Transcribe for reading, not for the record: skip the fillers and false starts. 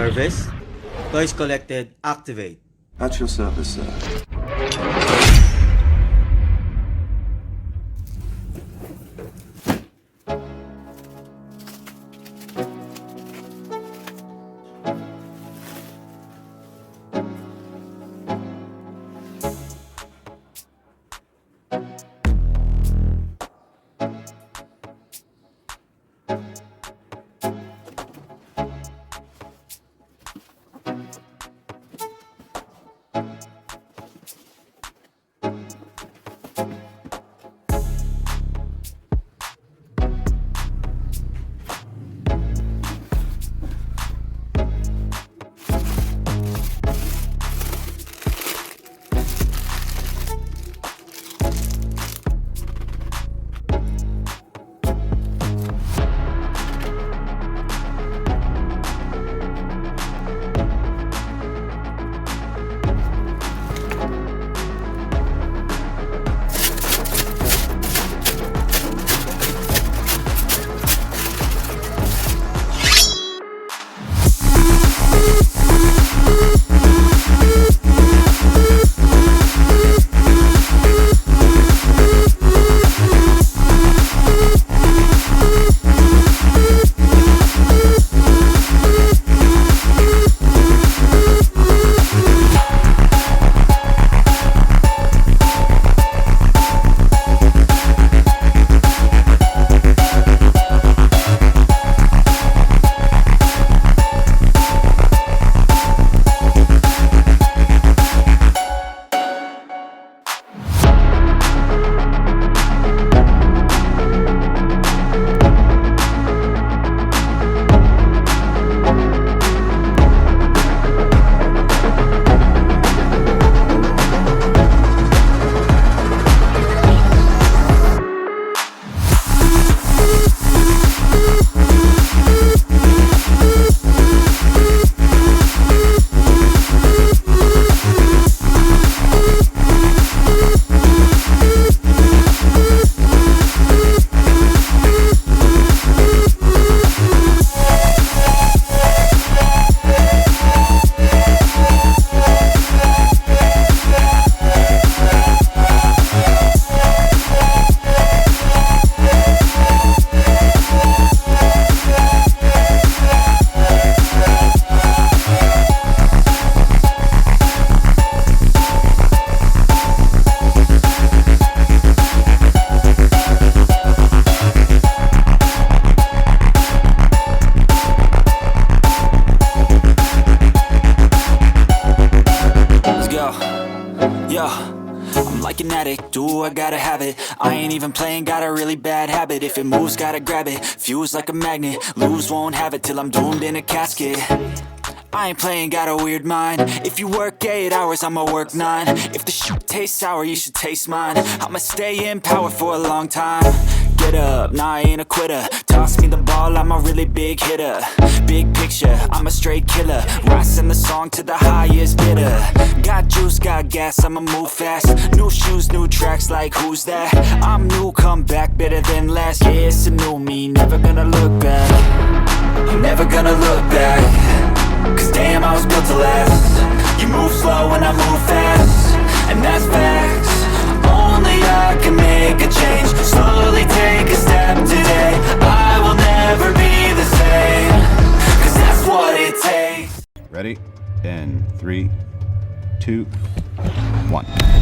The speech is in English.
Service. Toys collected, activate. At your service, sir. I'm like an addict, do I gotta have it. I ain't even playing, got a really bad habit. If it moves, gotta grab it, fuse like a magnet. Lose, won't have it till I'm doomed in a casket. I ain't playing, got a weird mind. If you work 8 hours, I'ma work 9. If the shit tastes sour, you should taste mine. I'ma stay in power for a long time. Get up, nah, I ain't a quitter. Toss me the ball, I'm a really big hitter. Big picture, I'm a straight killer. Rising the song to the highest bidder. Got juice, got gas, I'ma move fast. New shoes, new tracks, like who's that? I'm new, come back, better than last. Yeah, it's a new me, never gonna look back. I'm never gonna look back. Cause damn, I was built to last. You move slow and I move fast, and that's facts. Only I can make a change. Slowly take a step today. I will never be the same. Cause that's what it takes. Ready? In 3, 2, 1.